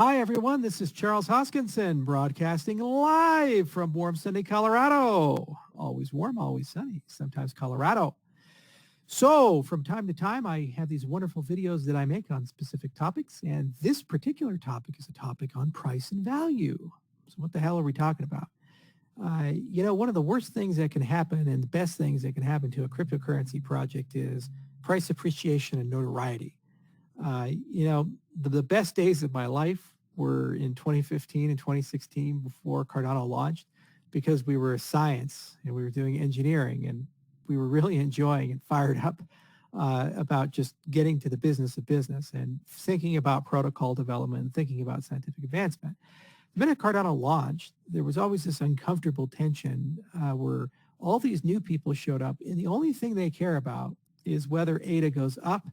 Hi, everyone. This is Charles Hoskinson broadcasting live from warm, sunny Colorado. Always warm, always sunny, sometimes Colorado. So from time to time, I have these wonderful videos that I make on specific topics. And this particular topic is a topic on price and value. So what the hell are we talking about? One of the worst things that can happen and the best things that can happen to a cryptocurrency project is price appreciation and notoriety. The best days of my life were in 2015 and 2016 before Cardano launched, because we were science and we were doing engineering and we were really enjoying and fired up about just getting to the business of business and thinking about protocol development and thinking about scientific advancement. The minute Cardano launched, there was always this uncomfortable tension where all these new people showed up, and the only thing they care about is whether ADA goes up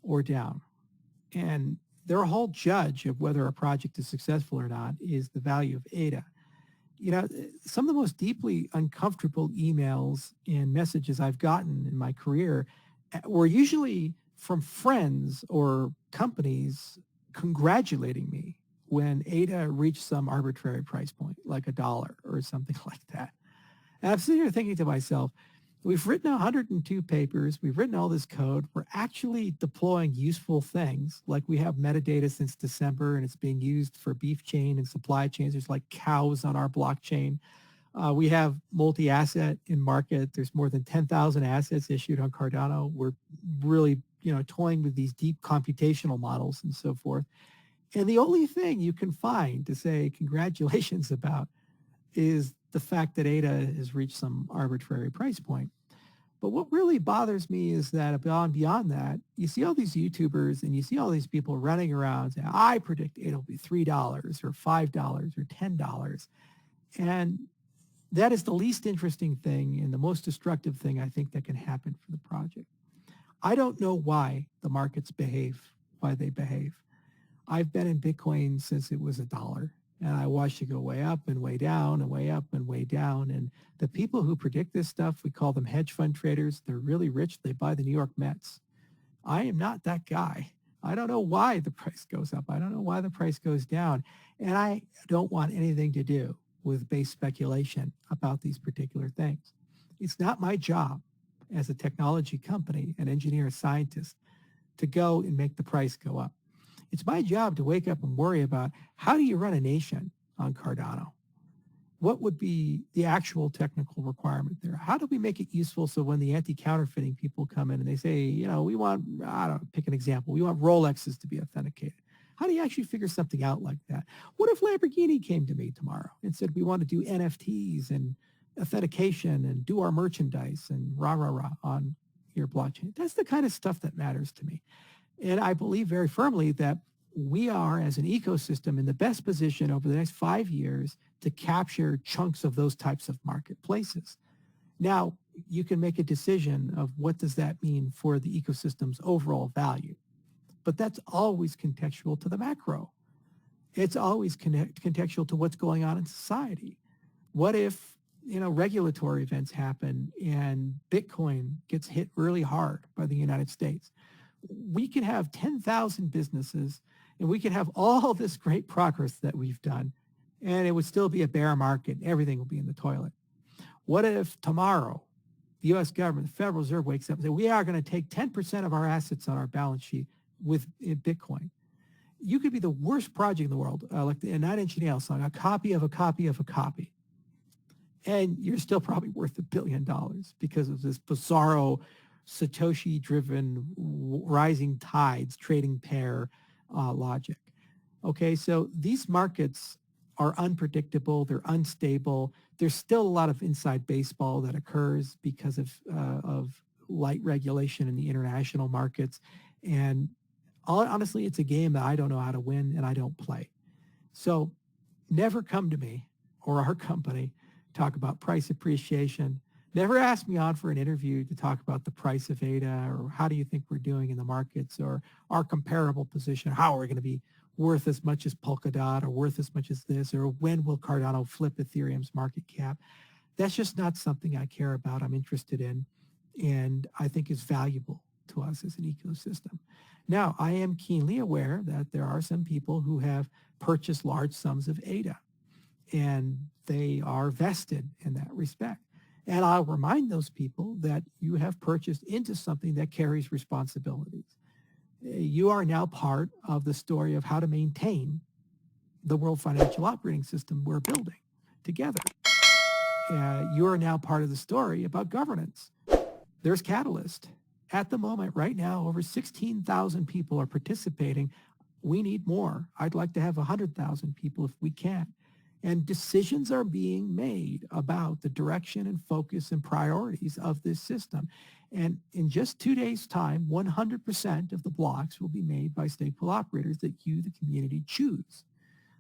or down. And their whole judge of whether a project is successful or not is the value of ADA. Some of the most deeply uncomfortable emails and messages I've gotten in my career were usually from friends or companies congratulating me when ADA reached some arbitrary price point, like $1 or something like that. And I'm sitting here thinking to myself, we've written 102 papers. We've written all this code. We're actually deploying useful things. Like we have metadata since December, and it's being used for beef chain and supply chains. There's like cows on our blockchain. We have multi-asset in market. There's more than 10,000 assets issued on Cardano. We're really, toying with these deep computational models and so forth. And the only thing you can find to say congratulations about is the fact that ADA has reached some arbitrary price point. But what really bothers me is that beyond that, you see all these YouTubers and you see all these people running around saying, I predict ADA will be $3 or $5 or $10. And that is the least interesting thing and the most destructive thing I think that can happen for the project. I don't know why the markets behave, why they behave. I've been in Bitcoin since it was $1. And I watched it go way up and way down and way up and way down. And the people who predict this stuff, we call them hedge fund traders. They're really rich. They buy the New York Mets. I am not that guy. I don't know why the price goes up. I don't know why the price goes down. And I don't want anything to do with base speculation about these particular things. It's not my job as a technology company, an engineer, a scientist, to go and make the price go up. It's my job to wake up and worry about how do you run a nation on Cardano? What would be the actual technical requirement there? How do we make it useful so when the anti-counterfeiting people come in and they say, we want, I don't know, pick an example, we want Rolexes to be authenticated. How do you actually figure something out like that? What if Lamborghini came to me tomorrow and said, we want to do NFTs and authentication and do our merchandise and rah on your blockchain? That's the kind of stuff that matters to me. And I believe very firmly that we are, as an ecosystem, in the best position over the next 5 years to capture chunks of those types of marketplaces. Now, you can make a decision of what does that mean for the ecosystem's overall value. But that's always contextual to the macro. It's always contextual to what's going on in society. What if, regulatory events happen and Bitcoin gets hit really hard by the United States? We could have 10,000 businesses and we could have all this great progress that we've done, and it would still be a bear market. Everything will be in the toilet. What if tomorrow the U.S. government, the Federal Reserve, wakes up and says, we are going to take 10% of our assets on our balance sheet with Bitcoin? You could be the worst project in the world, like the Nine Inch Nails song, a copy of a copy of a copy. And you're still probably worth $1 billion because of this bizarro Satoshi-driven rising tides, trading pair logic. Okay, so these markets are unpredictable. They're unstable. There's still a lot of inside baseball that occurs because of light regulation in the international markets. And honestly, it's a game that I don't know how to win and I don't play. So never come to me or our company talk about price appreciation. Never ask me on for an interview to talk about the price of ADA or how do you think we're doing in the markets or our comparable position, how are we going to be worth as much as Polkadot or worth as much as this, or when will Cardano flip Ethereum's market cap? That's just not something I care about, I'm interested in, and I think is valuable to us as an ecosystem. Now, I am keenly aware that there are some people who have purchased large sums of ADA, and they are vested in that respect. And I'll remind those people that you have purchased into something that carries responsibilities. You are now part of the story of how to maintain the world financial operating system we're building together. You are now part of the story about governance. There's Catalyst. At the moment, right now, over 16,000 people are participating. We need more. I'd like to have 100,000 people if we can. And decisions are being made about the direction and focus and priorities of this system. And in just 2 days' time, 100% of the blocks will be made by state pool operators that you, the community, choose.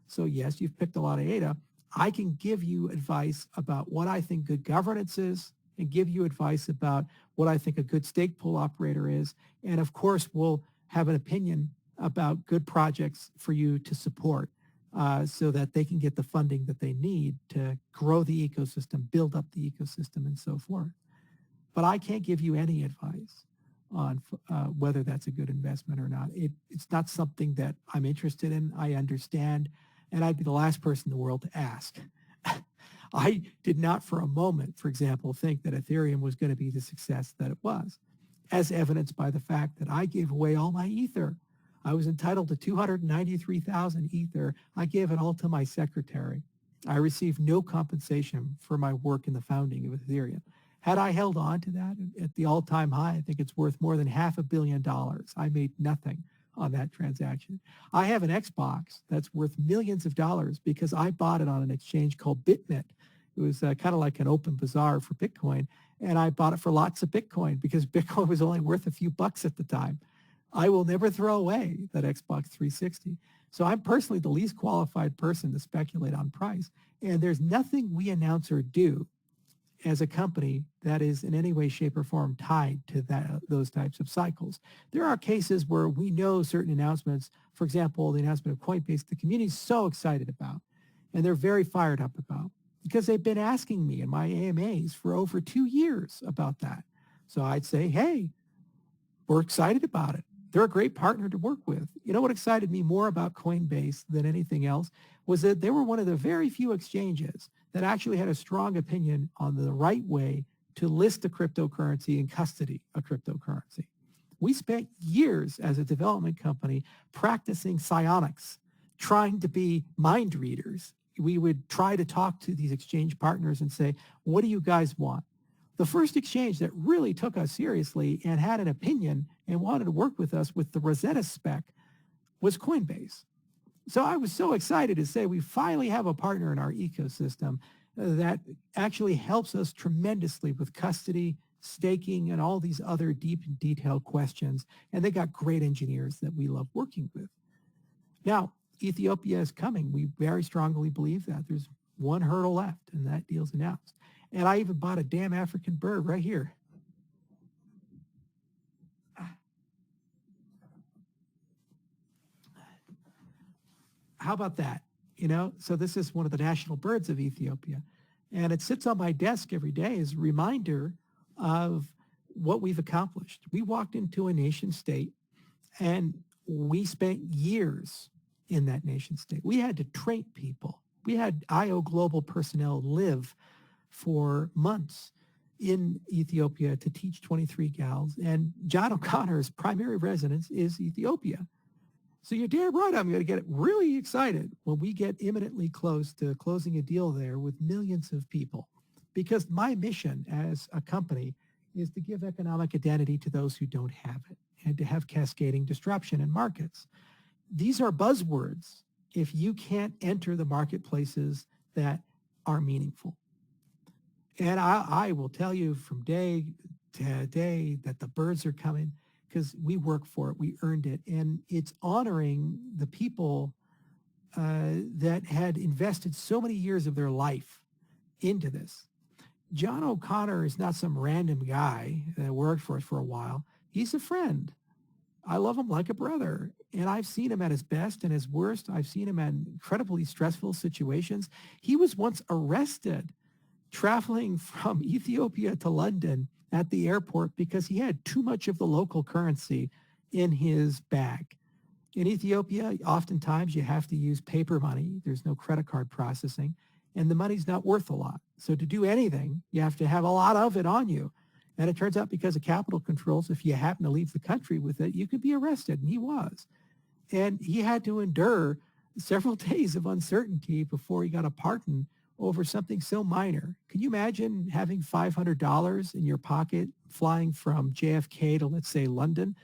So yes, you've picked a lot of ADA. I can give you advice about what I think good governance is and give you advice about what I think a good stake pool operator is. And of course, we'll have an opinion about good projects for you to support so that they can get the funding that they need to grow the ecosystem, build up the ecosystem, and so forth. But I can't give you any advice on whether that's a good investment or not. It's not something that I'm interested in. I understand, and I'd be the last person in the world to ask. I did not for a moment, for example, think that Ethereum was going to be the success that it was, as evidenced by the fact that I gave away all my Ether. I was entitled to 293,000 Ether. I gave it all to my secretary. I received no compensation for my work in the founding of Ethereum. Had I held on to that at the all-time high, I think it's worth more than $500 million. I made nothing on that transaction. I have an Xbox that's worth millions of dollars because I bought it on an exchange called BitMint. It was kind of like an open bazaar for Bitcoin, and I bought it for lots of Bitcoin because Bitcoin was only worth a few bucks at the time. I will never throw away that Xbox 360. So I'm personally the least qualified person to speculate on price, and there's nothing we announce or do as a company that is in any way, shape, or form tied to those types of cycles. There are cases where we know certain announcements, for example, the announcement of Coinbase, the community is so excited about, and they're very fired up about, because they've been asking me in my AMAs for over 2 years about that. So I'd say, hey, we're excited about it. They're a great partner to work with. You know what excited me more about Coinbase than anything else was that they were one of the very few exchanges that actually had a strong opinion on the right way to list a cryptocurrency and custody a cryptocurrency. We spent years as a development company practicing psionics, trying to be mind readers. We would try to talk to these exchange partners and say, what do you guys want? The first exchange that really took us seriously and had an opinion and wanted to work with us with the Rosetta spec was Coinbase. So I was so excited to say we finally have a partner in our ecosystem that actually helps us tremendously with custody, staking, and all these other deep and detailed questions. And they got great engineers that we love working with. Now, Ethiopia is coming. We very strongly believe that. There's one hurdle left, and that deal's announced. And I even bought a damn African bird right here. How about that? You know, so this is one of the national birds of Ethiopia. And it sits on my desk every day as a reminder of what we've accomplished. We walked into a nation state and we spent years in that nation state. We had to train people. We had IO Global personnel live for months in Ethiopia to teach 23 gals. And John O'Connor's primary residence is Ethiopia. So you're damn right I'm going to get really excited when we get imminently close to closing a deal there with millions of people. Because my mission as a company is to give economic identity to those who don't have it and to have cascading disruption in markets. These are buzzwords if you can't enter the marketplaces that are meaningful. And I will tell you from day to day that the birds are coming because we work for it, we earned it, and it's honoring the people that had invested so many years of their life into this. John O'Connor is not some random guy that worked for us for a while. He's a friend. I love him like a brother, and I've seen him at his best and his worst. I've seen him in incredibly stressful situations. He was once arrested traveling from Ethiopia to London at the airport because he had too much of the local currency in his bag. In Ethiopia, oftentimes you have to use paper money. There's no credit card processing, and the money's not worth a lot. So to do anything, you have to have a lot of it on you. And it turns out because of capital controls, if you happen to leave the country with it, you could be arrested, and he was. And he had to endure several days of uncertainty before he got a pardon over something so minor. Can you imagine having $500 in your pocket flying from JFK to, let's say, London,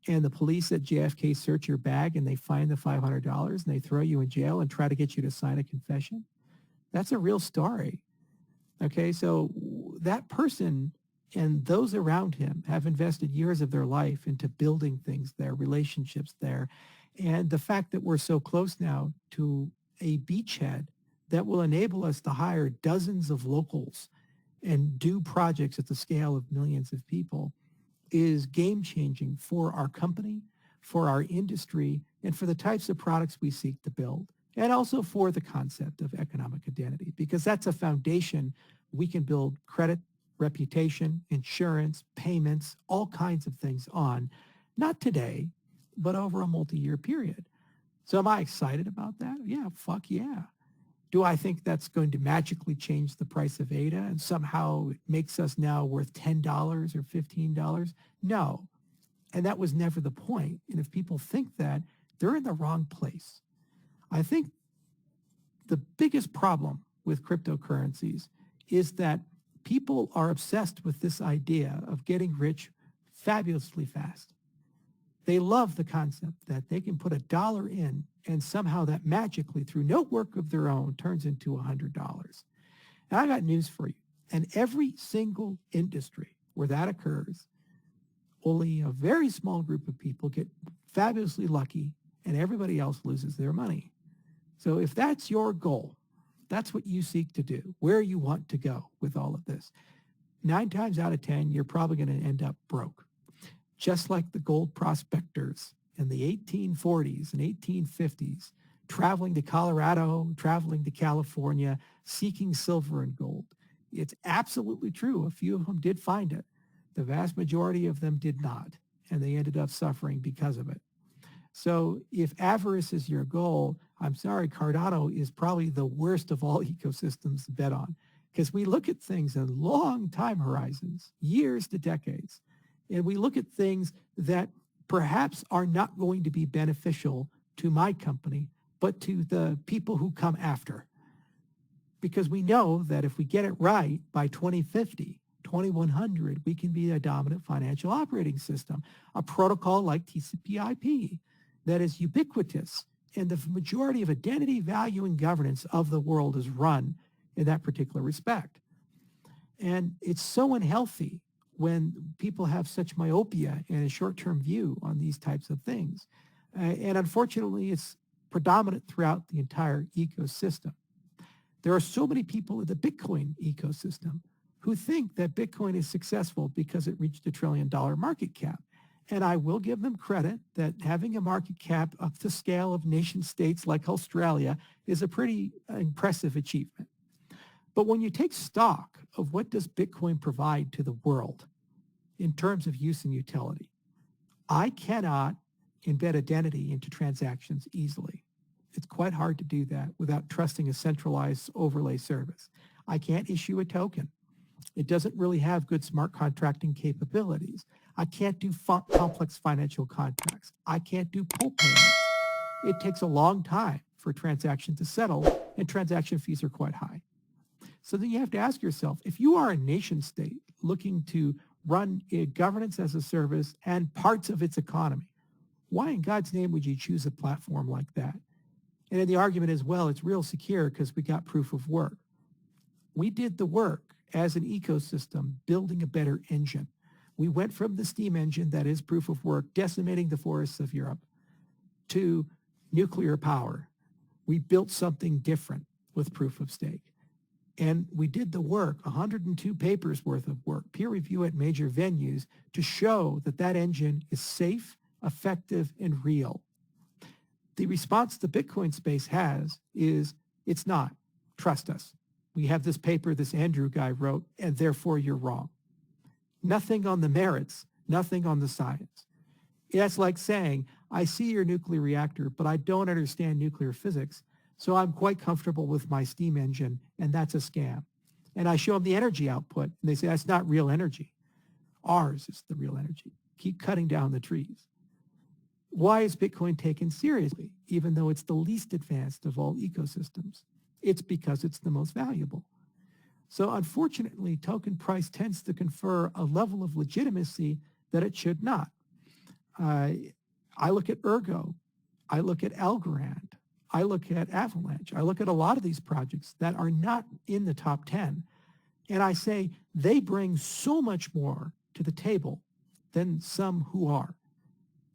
and the police at JFK search your bag and they find the $500 and they throw you in jail and try to get you to sign a confession? That's a real story. Okay, so that person and those around him have invested years of their life into building things there, relationships there. And the fact that we're so close now to a beachhead that will enable us to hire dozens of locals and do projects at the scale of millions of people is game-changing for our company, for our industry, and for the types of products we seek to build, and also for the concept of economic identity, because that's a foundation we can build credit, reputation, insurance, payments, all kinds of things on, not today, but over a multi-year period. So am I excited about that? Yeah, fuck yeah. Do I think that's going to magically change the price of ADA and somehow it makes us now worth $10 or $15? No. And that was never the point. And if people think that, they're in the wrong place. I think the biggest problem with cryptocurrencies is that people are obsessed with this idea of getting rich fabulously fast. They love the concept that they can put $1 in and somehow that magically, through no work of their own, turns into $100. And I got news for you. In every single industry where that occurs, only a very small group of people get fabulously lucky and everybody else loses their money. So if that's your goal, that's what you seek to do, where you want to go with all of this, 9 times out of 10, you're probably going to end up broke. Just like the gold prospectors in the 1840s and 1850s, traveling to Colorado, traveling to California, seeking silver and gold. It's absolutely true. A few of them did find it. The vast majority of them did not, and they ended up suffering because of it. So if avarice is your goal, I'm sorry, Cardano is probably the worst of all ecosystems to bet on, because we look at things in long time horizons, years to decades, and we look at things that perhaps are not going to be beneficial to my company, but to the people who come after. Because we know that if we get it right by 2050, 2100, we can be a dominant financial operating system, a protocol like TCP/IP that is ubiquitous, and the majority of identity, value, and governance of the world is run in that particular respect. And it's so unhealthy when people have such myopia and a short-term view on these types of things. And unfortunately, it's predominant throughout the entire ecosystem. There are so many people in the Bitcoin ecosystem who think that Bitcoin is successful because it reached $1 trillion market cap. And I will give them credit that having a market cap up to scale of nation states like Australia is a pretty impressive achievement. But when you take stock of what does Bitcoin provide to the world in terms of use and utility, I cannot embed identity into transactions easily. It's quite hard to do that without trusting a centralized overlay service. I can't issue a token. It doesn't really have good smart contracting capabilities. I can't do complex financial contracts. I can't do pull payments. It takes a long time for a transaction to settle, and transaction fees are quite high. So then you have to ask yourself, if you are a nation state looking to run a governance as a service and parts of its economy, why in God's name would you choose a platform like that? And then the argument is, well, it's real secure because we got proof of work. We did the work as an ecosystem, building a better engine. We went from the steam engine that is proof of work, decimating the forests of Europe, to nuclear power. We built something different with proof of stake. And we did the work, 102 papers worth of work, peer review at major venues, to show that that engine is safe, effective, and real. The response the Bitcoin space has is, it's not. Trust us. We have this paper this Andrew guy wrote, and therefore you're wrong. nothing on the merits, nothing on the science. That's like saying, I see your nuclear reactor, but I don't understand nuclear physics, so I'm quite comfortable with my steam engine, and that's a scam. And I show them the energy output, and they say, that's not real energy. Ours is the real energy. Keep cutting down the trees. Why is Bitcoin taken seriously, even though it's the least advanced of all ecosystems? It's because it's the most valuable. So unfortunately, token price tends to confer a level of legitimacy that it should not. I look at Ergo, I look at Algorand, I look at Avalanche, I look at a lot of these projects that are not in the top 10, and I say they bring so much more to the table than some who are,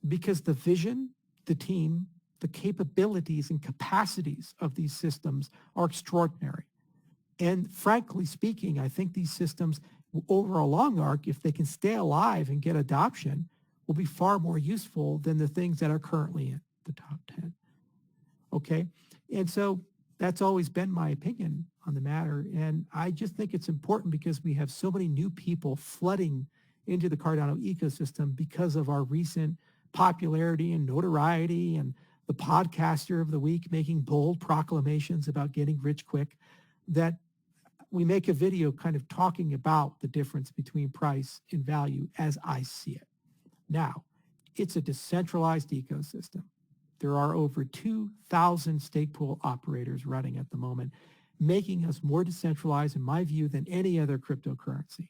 because the vision, the team, the capabilities and capacities of these systems are extraordinary. And frankly speaking, I think these systems over a long arc, if they can stay alive and get adoption, will be far more useful than the things that are currently in the top 10. Okay? And so that's always been my opinion on the matter. And I just think it's important because we have so many new people flooding into the Cardano ecosystem because of our recent popularity and notoriety and the podcaster of the week making bold proclamations about getting rich quick, that we make a video kind of talking about the difference between price and value as I see it. Now, it's a decentralized ecosystem. There are over 2,000 stake pool operators running at the moment, making us more decentralized, in my view, than any other cryptocurrency.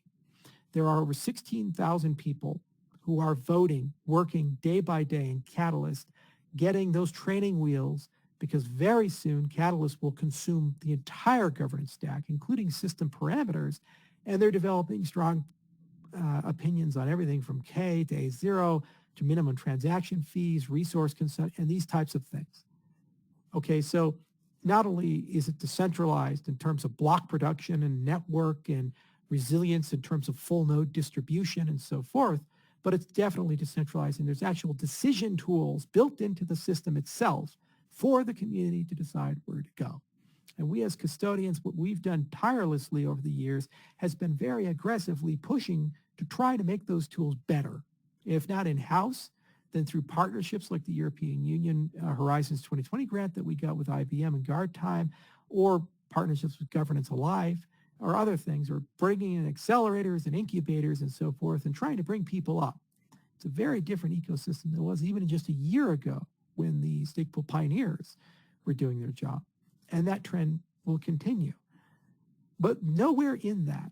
There are over 16,000 people who are voting, working day by day in Catalyst, getting those training wheels, because very soon Catalyst will consume the entire governance stack, including system parameters, and they're developing strong opinions on everything from K to A0 to minimum transaction fees, resource consumption, and these types of things. Okay, so not only is it decentralized in terms of block production and network and resilience in terms of full node distribution and so forth, but it's definitely decentralized, and there's actual decision tools built into the system itself for the community to decide where to go. And we as custodians, what we've done tirelessly over the years has been very aggressively pushing to try to make those tools better. If not in-house, then through partnerships like the European Union Horizons 2020 grant that we got with IBM and Guard Time, or partnerships with Governance Alive, or other things, or bringing in accelerators and incubators and so forth, and trying to bring people up. It's a very different ecosystem than it was even just a year ago when the stake pool pioneers were doing their job. And that trend will continue. But nowhere in that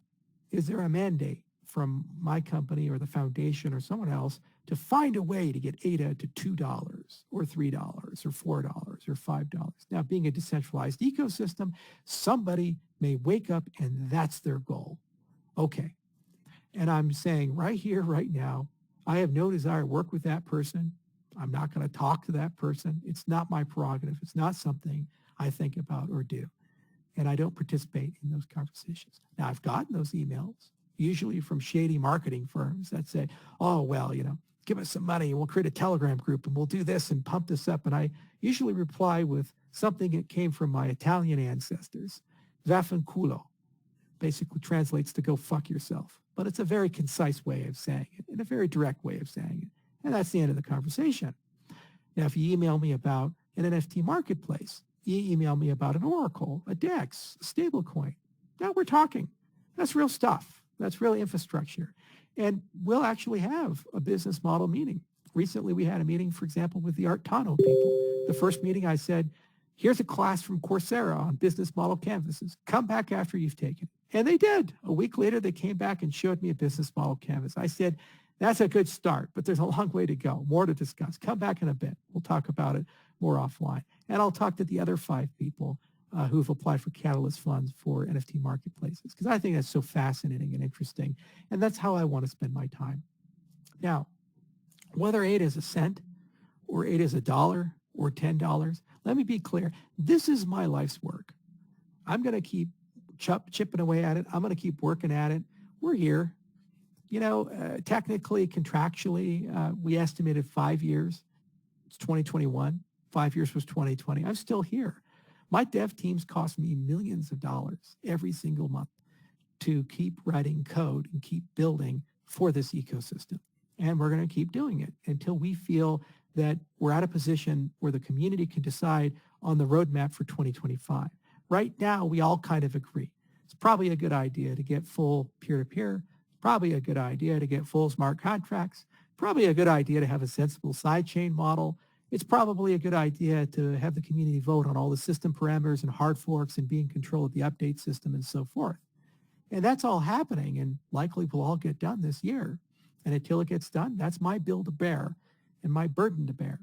is there a mandate from my company or the foundation or someone else to find a way to get ADA to $2 or $3 or $4 or $5. Now, being a decentralized ecosystem, somebody may wake up and that's their goal. Okay. And I'm saying right here, right now, I have no desire to work with that person. I'm not going to talk to that person. It's not my prerogative. It's not something I think about or do. And I don't participate in those conversations. Now, I've gotten those emails, usually from shady marketing firms that say, oh, well, give us some money and we'll create a Telegram group and we'll do this and pump this up. And I usually reply with something that came from my Italian ancestors. Vaffanculo basically translates to go fuck yourself. But it's a very concise way of saying it and a very direct way of saying it. And that's the end of the conversation. Now, if you email me about an NFT marketplace, you email me about an Oracle, a DEX, a stablecoin, now we're talking. That's real stuff. That's real infrastructure. And we'll actually have a business model meeting. Recently, we had a meeting, for example, with the Artano people. The first meeting I said, here's a class from Coursera on business model canvases. Come back after you've taken it. And they did. A week later, they came back and showed me a business model canvas. I said, that's a good start, but there's a long way to go. More to discuss. Come back in a bit. We'll talk about it more offline. And I'll talk to the other 5 people who've applied for Catalyst funds for NFT marketplaces, because I think that's so fascinating and interesting. And that's how I want to spend my time. Now, whether ADA is a cent or ADA is $1 or $10, let me be clear. This is my life's work. I'm going to keep chipping away at it. I'm going to keep working at it. We're here. Technically, contractually, we estimated 5 years. It's 2021. 5 years was 2020. I'm still here. My dev teams cost me millions of dollars every single month to keep writing code and keep building for this ecosystem. And we're going to keep doing it until we feel that we're at a position where the community can decide on the roadmap for 2025. Right now, we all kind of agree. It's probably a good idea to get full peer-to-peer. Probably a good idea to get full smart contracts. Probably a good idea to have a sensible sidechain model. It's probably a good idea to have the community vote on all the system parameters and hard forks and be in control of the update system and so forth. And that's all happening and likely will all get done this year. And until it gets done, that's my bill to bear and my burden to bear.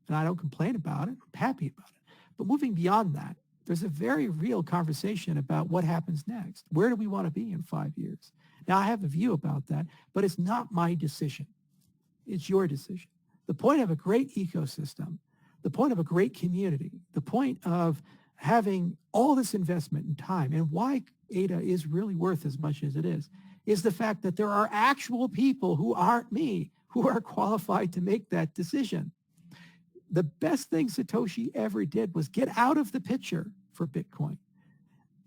And I don't complain about it. I'm happy about it. But moving beyond that, there's a very real conversation about what happens next. Where do we want to be in 5 years? Now, I have a view about that, but it's not my decision. It's your decision. The point of a great ecosystem, the point of a great community, the point of having all this investment in time and why ADA is really worth as much as it is the fact that there are actual people who aren't me who are qualified to make that decision. The best thing Satoshi ever did was get out of the picture for Bitcoin.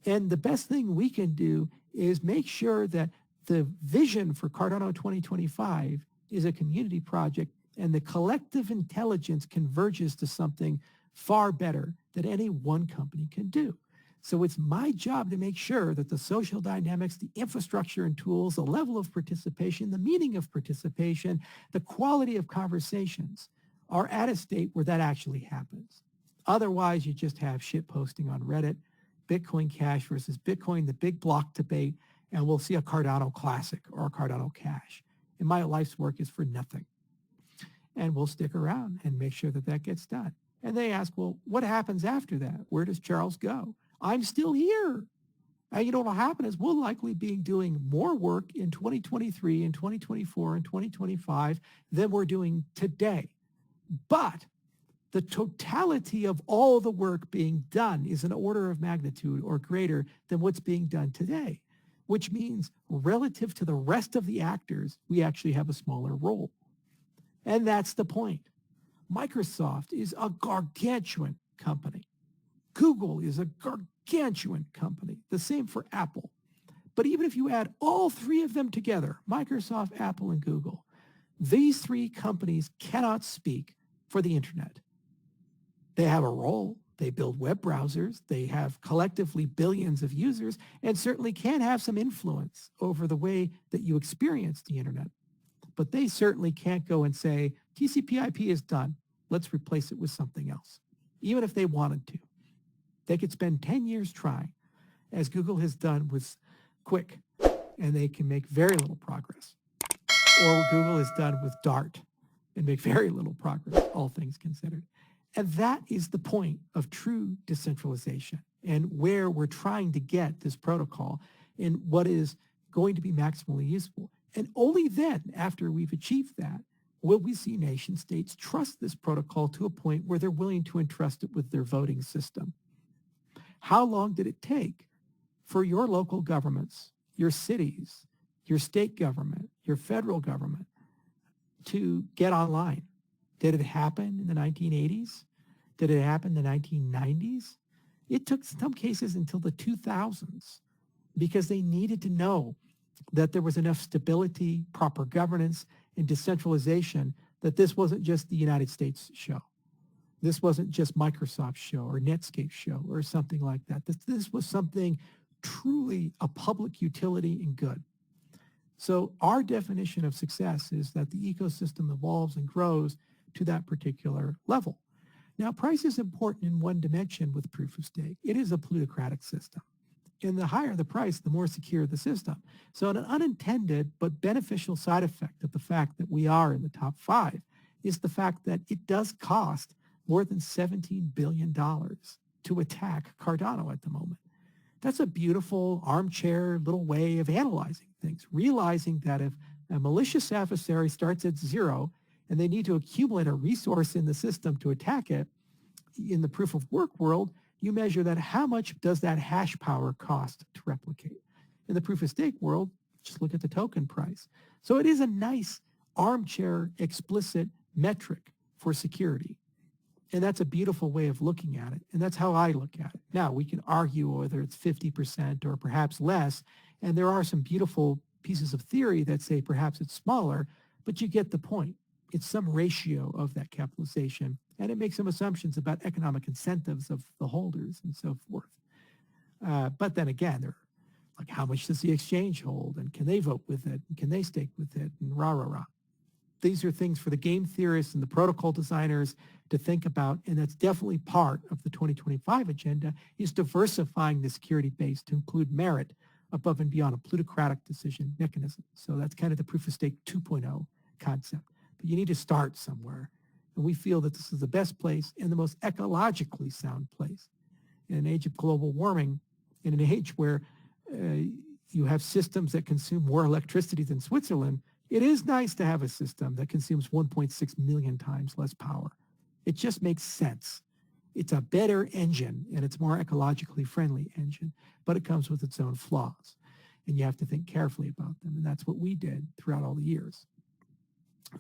And the best thing we can do is make sure that the vision for Cardano 2025 is a community project and the collective intelligence converges to something far better than any one company can do. So it's my job to make sure that the social dynamics, the infrastructure and tools, the level of participation, the meaning of participation, the quality of conversations are at a state where that actually happens. Otherwise, you just have shit posting on Reddit, Bitcoin Cash versus Bitcoin, the big block debate, and we'll see a Cardano Classic or a Cardano Cash. And my life's work is for nothing. And we'll stick around and make sure that that gets done. And they ask, well, what happens after that? Where does Charles go? I'm still here. And you know what will happen is we'll likely be doing more work in 2023 and 2024 and 2025 than we're doing today. But the totality of all the work being done is an order of magnitude or greater than what's being done today, which means relative to the rest of the actors, we actually have a smaller role. And that's the point. Microsoft is a gargantuan company. Google is a gargantuan company. The same for Apple. But even if you add all three of them together, Microsoft, Apple, and Google, these three companies cannot speak for the internet. They have a role. They build web browsers. They have collectively billions of users and certainly can have some influence over the way that you experience the internet. But they certainly can't go and say, TCP/IP is done. Let's replace it with something else, even if they wanted to. They could spend 10 years trying, as Google has done with Quick, and they can make very little progress. Or what Google has done with Dart and make very little progress, all things considered. And that is the point of true decentralization and where we're trying to get this protocol in what is going to be maximally useful. And only then, after we've achieved that, will we see nation states trust this protocol to a point where they're willing to entrust it with their voting system. How long did it take for your local governments, your cities, your state government, your federal government to get online? Did it happen in the 1980s? Did it happen in the 1990s? It took some cases until the 2000s because they needed to know that there was enough stability, proper governance, and decentralization that this wasn't just the United States show. This wasn't just Microsoft's show or Netscape's show or something like that. This was something truly a public utility and good. So our definition of success is that the ecosystem evolves and grows to that particular level. Now, price is important in one dimension with proof of stake. It is a plutocratic system. And the higher the price, the more secure the system. So an unintended but beneficial side effect of the fact that we are in the top 5 is the fact that it does cost more than $17 billion to attack Cardano at the moment. That's a beautiful armchair little way of analyzing things, realizing that if a malicious adversary starts at 0 and they need to accumulate a resource in the system to attack it, in the proof of work world, you measure that how much does that hash power cost to replicate. In the proof of stake world, just look at the token price. So it is a nice armchair explicit metric for security. And that's a beautiful way of looking at it. And that's how I look at it. Now, we can argue whether it's 50% or perhaps less. And there are some beautiful pieces of theory that say perhaps it's smaller, but you get the point. It's some ratio of that capitalization, and it makes some assumptions about economic incentives of the holders and so forth. But then again, they're like, how much does the exchange hold, and can they vote with it, and can they stake with it, and rah, rah, rah. These are things for the game theorists and the protocol designers to think about, and that's definitely part of the 2025 agenda, is diversifying the security base to include merit above and beyond a plutocratic decision mechanism. So that's kind of the proof of stake 2.0 concept. But you need to start somewhere. And we feel that this is the best place and the most ecologically sound place. In an age of global warming, in an age where you have systems that consume more electricity than Switzerland, it is nice to have a system that consumes 1.6 million times less power. It just makes sense. It's a better engine, and it's more ecologically friendly engine, but it comes with its own flaws. And you have to think carefully about them, and that's what we did throughout all the years.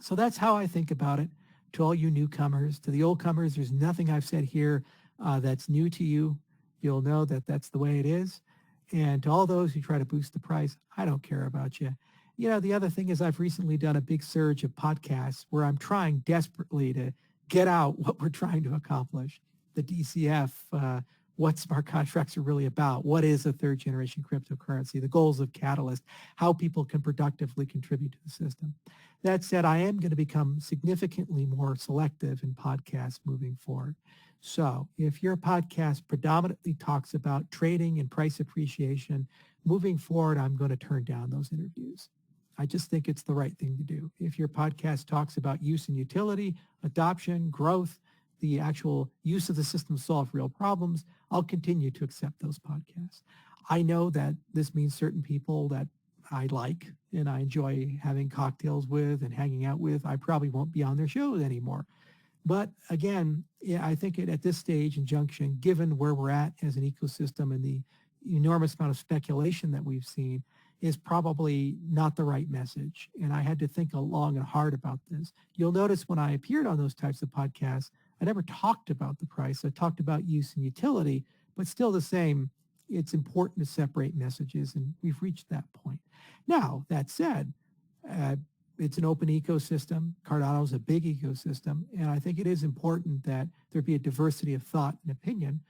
So that's how I think about it. To all you newcomers, to the old comers, there's nothing I've said here that's new to you. You'll know that that's the way it is. And to all those who try to boost the price, I don't care about you. You know, the other thing is I've recently done a big surge of podcasts where I'm trying desperately to get out what we're trying to accomplish. The DCF, what smart contracts are really about, what is a third generation cryptocurrency, the goals of Catalyst, how people can productively contribute to the system. That said, I am going to become significantly more selective in podcasts moving forward. So if your podcast predominantly talks about trading and price appreciation, moving forward, I'm going to turn down those interviews. I just think it's the right thing to do. If your podcast talks about use and utility, adoption, growth, the actual use of the system to solve real problems, I'll continue to accept those podcasts. I know that this means certain people that I like and I enjoy having cocktails with and hanging out with, I probably won't be on their shows anymore. But again, I think at this stage and junction, given where we're at as an ecosystem and the enormous amount of speculation that we've seen, is probably not the right message. And I had to think long and hard about this. You'll notice when I appeared on those types of podcasts, I never talked about the price. I talked about use and utility, but still the same, it's important to separate messages, and we've reached that point. Now, that said, it's an open ecosystem. Cardano is a big ecosystem, and I think it is important that there be a diversity of thought and opinion,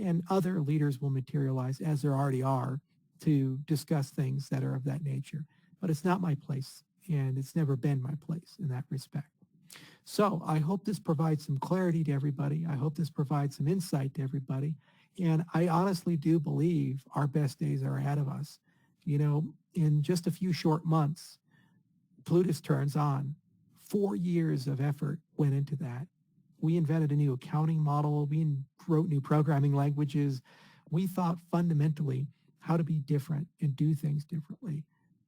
and other leaders will materialize, as there already are, to discuss things that are of that nature. But it's not my place, and it's never been my place in that respect. So I hope this provides some clarity to everybody. I hope this provides some insight to everybody. And I honestly do believe our best days are ahead of us. You know, in just a few short months, Plutus turns on. 4 years of effort went into that. We invented a new accounting model. We wrote new programming languages. We thought fundamentally how to be different and do things differently.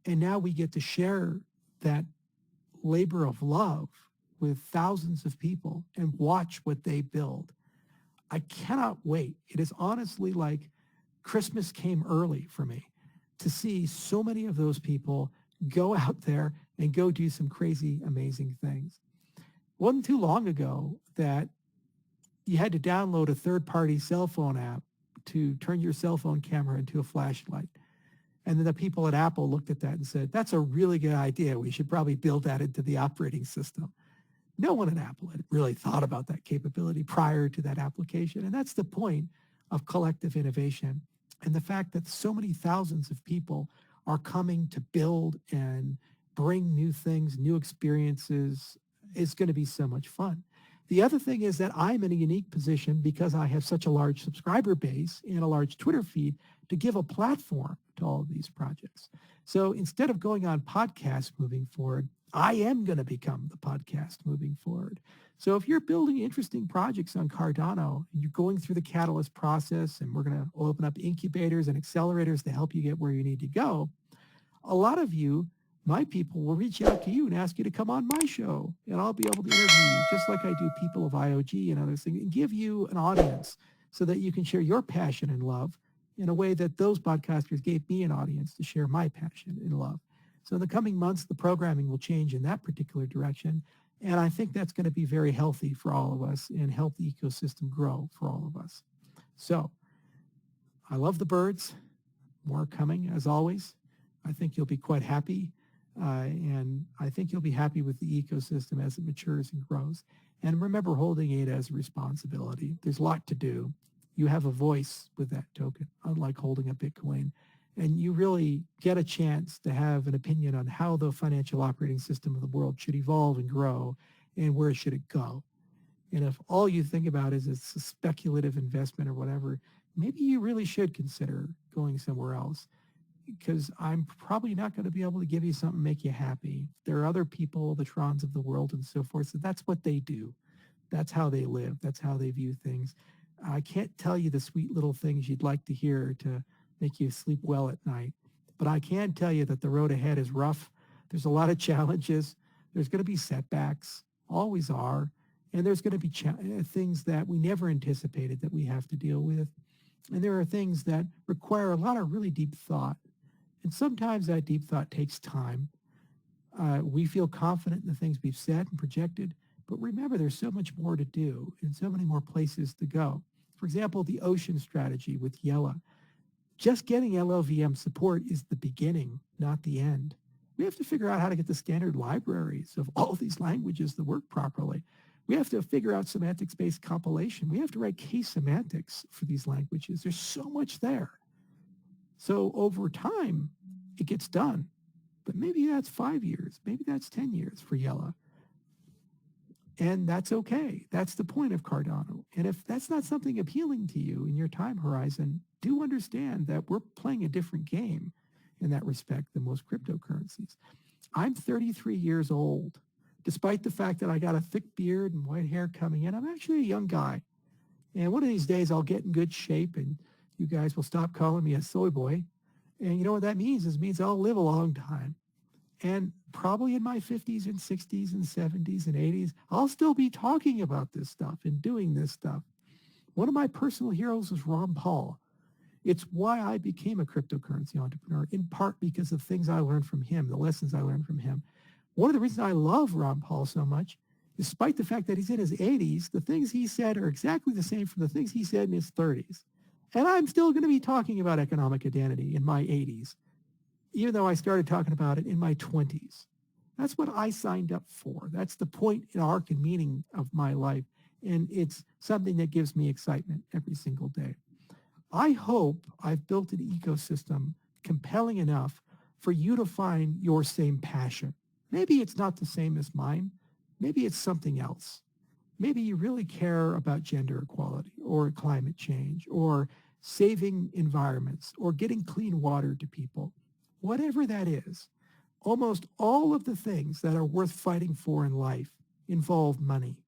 And now we get to share that labor of love with thousands of people and watch what they build. I cannot wait. It is honestly like Christmas came early for me to see so many of those people go out there and go do some crazy, amazing things. It wasn't too long ago that you had to download a third-party cell phone app to turn your cell phone camera into a flashlight. And then the people at Apple looked at that and said, that's a really good idea. We should probably build that into the operating system. No one at Apple had really thought about that capability prior to that application. And that's the point of collective innovation. And the fact that so many thousands of people are coming to build and bring new things, new experiences, is going to be so much fun. The other thing is that I'm in a unique position because I have such a large subscriber base and a large Twitter feed to give a platform to all of these projects. So instead of going on podcasts moving forward, I am going to become the podcast moving forward. So if you're building interesting projects on Cardano and you're going through the Catalyst process, and we're going to open up incubators and accelerators to help you get where you need to go, a lot of you, my people, will reach out to you and ask you to come on my show, and I'll be able to interview you just like I do people of IOG and other things, and give you an audience so that you can share your passion and love in a way that those podcasters gave me an audience to share my passion and love. So in the coming months, the programming will change in that particular direction. And I think that's going to be very healthy for all of us and help the ecosystem grow for all of us. So I love the birds. More coming, as always. I think you'll be quite happy. And I think you'll be happy with the ecosystem as it matures and grows. And remember, holding ADA as a responsibility. There's a lot to do. You have a voice with that token, unlike holding a Bitcoin. And you really get a chance to have an opinion on how the financial operating system of the world should evolve and grow, and where should it go. And if all you think about is it's a speculative investment or whatever, maybe you really should consider going somewhere else, because I'm probably not going to be able to give you something make you happy. There are other people, the Trons of the world and so forth, so that's what they do. That's how they live. That's how they view things. I can't tell you the sweet little things you'd like to hear to make you sleep well at night, but I can tell you that the road ahead is rough. There's a lot of challenges. There's going to be setbacks, always are, and there's going to be things that we never anticipated that we have to deal with. And there are things that require a lot of really deep thought. And sometimes that deep thought takes time. We feel confident in the things we've said and projected, but remember, there's so much more to do and so many more places to go. For example, the ocean strategy with Yella. Just getting LLVM support is the beginning, not the end. We have to figure out how to get the standard libraries of all these languages to work properly. We have to figure out semantics-based compilation. We have to write case semantics for these languages. There's so much there. So over time, it gets done. But maybe that's 5 years. Maybe that's 10 years for Yella. And that's okay. That's the point of Cardano. And if that's not something appealing to you in your time horizon, do understand that we're playing a different game in that respect than most cryptocurrencies. I'm 33 years old. Despite the fact that I got a thick beard and white hair coming in, I'm actually a young guy. And one of these days I'll get in good shape and you guys will stop calling me a soy boy. And you know what that means? It means I'll live a long time. And probably in my 50s and 60s and 70s and 80s, I'll still be talking about this stuff and doing this stuff. One of my personal heroes was Ron Paul. It's why I became a cryptocurrency entrepreneur, in part because of things I learned from him, the lessons I learned from him. One of the reasons I love Ron Paul so much, despite the fact that he's in his 80s, the things he said are exactly the same from the things he said in his 30s. And I'm still going to be talking about economic identity in my 80s, even though I started talking about it in my 20s. That's what I signed up for. That's the point and arc and meaning of my life. And it's something that gives me excitement every single day. I hope I've built an ecosystem compelling enough for you to find your same passion. Maybe it's not the same as mine. Maybe it's something else. Maybe you really care about gender equality or climate change or saving environments or getting clean water to people. Whatever that is, almost all of the things that are worth fighting for in life involve money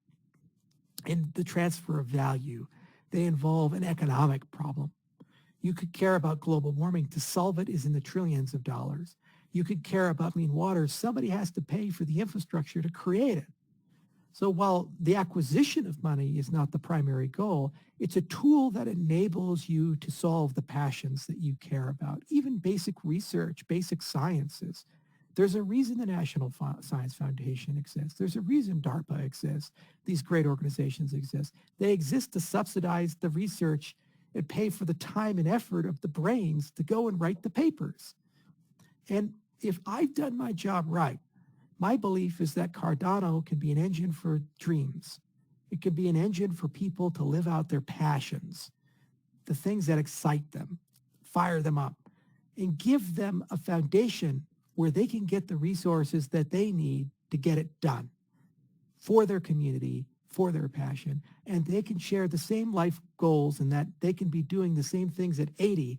and the transfer of value. They involve an economic problem. You could care about global warming. To solve it is in the trillions of dollars. You could care about clean water. Somebody has to pay for the infrastructure to create it. So while the acquisition of money is not the primary goal, it's a tool that enables you to solve the passions that you care about, even basic research, basic sciences. There's a reason the National Science Foundation exists. There's a reason DARPA exists. These great organizations exist. They exist to subsidize the research and pay for the time and effort of the brains to go and write the papers. And if I've done my job right, my belief is that Cardano can be an engine for dreams. It can be an engine for people to live out their passions, the things that excite them, fire them up, and give them a foundation where they can get the resources that they need to get it done for their community, for their passion, and they can share the same life goals and that they can be doing the same things at 80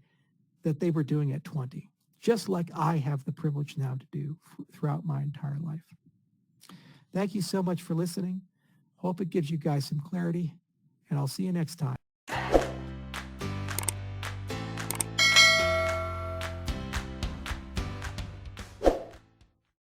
that they were doing at 20. Just like I have the privilege now to do throughout my entire life. Thank you so much for listening. Hope it gives you guys some clarity, and I'll see you next time.